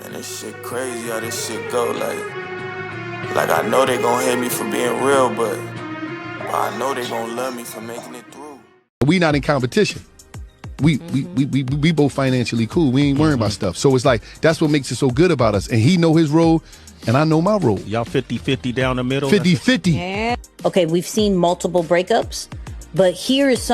And this shit crazy how this shit go. Like I know they gon' hate me for being real, but I know they gon' love me for making it through. We not in competition. We both financially cool. We ain't worrying about stuff. So it's like, that's what makes it so good about us. And he know his role, and I know my role. Y'all 50-50 down the middle? 50-50. Yeah. Okay, we've seen multiple breakups, but here's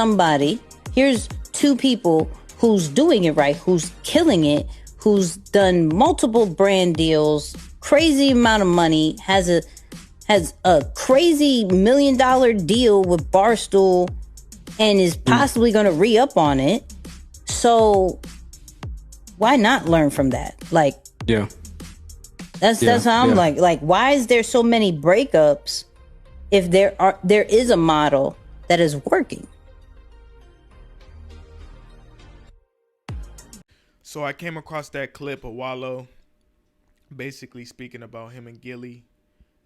two people who's doing it right, who's killing it, who's done multiple brand deals, crazy amount of money, has a crazy $1 million deal with Barstool, and is possibly going to re-up on it. So why not learn from that? Like, yeah, that's how I'm like, why is there so many breakups if there is a model that is working? So I came across that clip of Wallo basically speaking about him and Gillie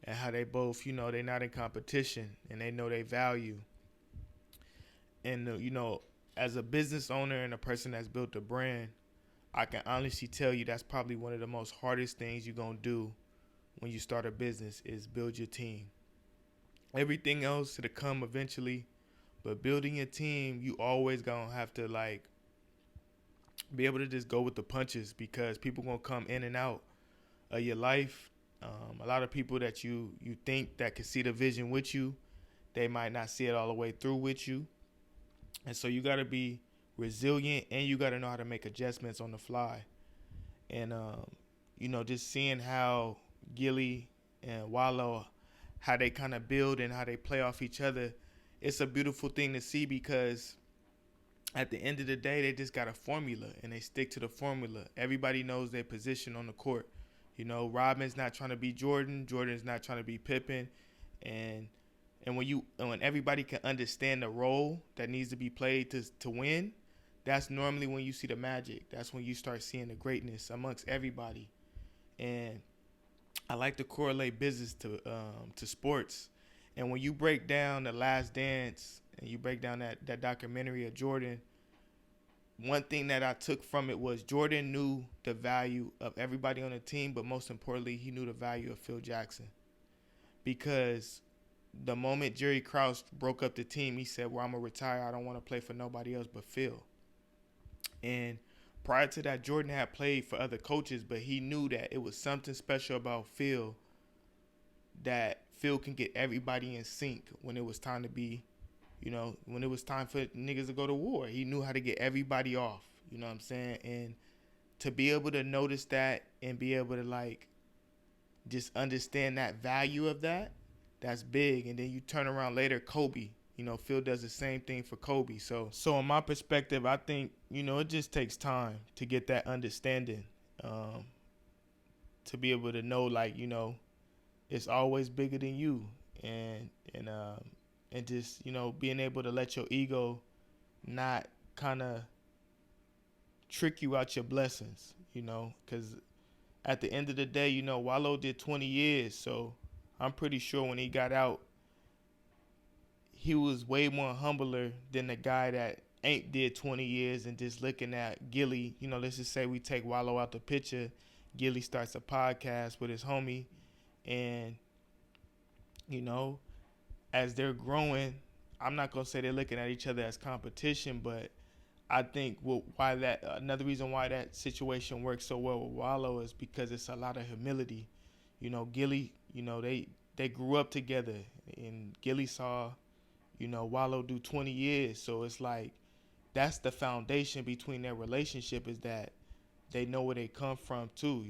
and how they both, they're not in competition and they know their value. And, as a business owner and a person that's built a brand, I can honestly tell you that's probably one of the most hardest things you're going to do when you start a business is build your team. Everything else to come eventually, but building a team, you always going to have to be able to just go with the punches because people going to come in and out of your life. A lot of people that you think that can see the vision with you, they might not see it all the way through with you. And so you got to be resilient and you got to know how to make adjustments on the fly. And, just seeing how Gillie and Wallo, how they kind of build and how they play off each other, it's a beautiful thing to see because at the end of the day, they just got a formula and they stick to the formula. Everybody knows their position on the court. Robin's not trying to be Jordan. Jordan's not trying to be Pippen. And when everybody can understand the role that needs to be played to win, that's normally when you see the magic. That's when you start seeing the greatness amongst everybody. And I like to correlate business to sports. And when you break down The Last Dance and you break down that documentary of Jordan, one thing that I took from it was Jordan knew the value of everybody on the team, but most importantly, he knew the value of Phil Jackson. Because the moment Jerry Krause broke up the team, he said, well, I'm going to retire. I don't want to play for nobody else but Phil. And prior to that, Jordan had played for other coaches, but he knew that it was something special about Phil, that Phil can get everybody in sync when it was time to be, when it was time for niggas to go to war. He knew how to get everybody off, you know what I'm saying? And to be able to notice that and be able to just understand that value of that, that's big. And then you turn around later, Kobe, Phil does the same thing for Kobe. So in my perspective, I think, it just takes time to get that understanding, to be able to know, it's always bigger than you. And just, being able to let your ego not kind of trick you out your blessings, because at the end of the day, Wallo did 20 years. So I'm pretty sure when he got out, he was way more humbler than the guy that ain't did 20 years and just looking at Gillie. Let's just say we take Wallo out the picture. Gillie starts a podcast with his homie. And, as they're growing, I'm not going to say they're looking at each other as competition, but I think another reason why that situation works so well with Wallo is because it's a lot of humility. Gillie, they grew up together, and Gillie saw, Wallo do 20 years. So it's like that's the foundation between their relationship, is that they know where they come from too,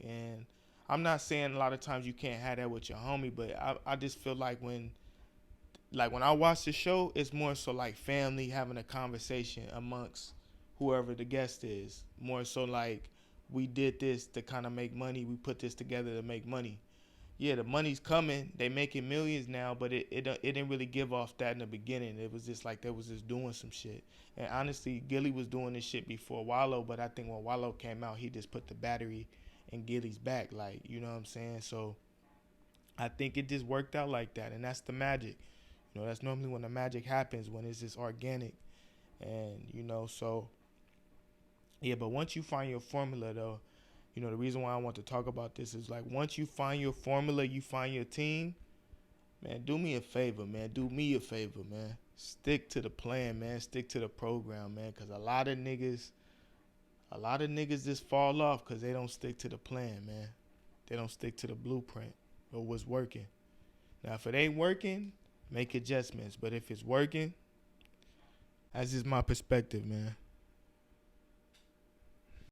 And I'm not saying a lot of times you can't have that with your homie, but I just feel like when I watch the show, it's more so like family having a conversation amongst whoever the guest is. More so like, we did this to kind of make money. We put this together to make money. Yeah, the money's coming. They making millions now, but it didn't really give off that in the beginning. It was just like they was just doing some shit. And honestly, Gillie was doing this shit before Wallo, but I think when Wallo came out, he just put the battery in Gillie's back, you know what I'm saying? So I think it just worked out like that, and that's the magic. That's normally when the magic happens, when it's just organic. And, so, yeah, but once you find your formula, though, You know, the reason why I want to talk about this is like once you find your formula, you find your team, man, do me a favor, man. Do me a favor, man. Stick to the plan, man. Stick to the program, man. Because a lot of niggas just fall off because they don't stick to the plan, man. They don't stick to the blueprint or what's working. Now, if it ain't working, make adjustments. But if it's working, that's just my perspective, man.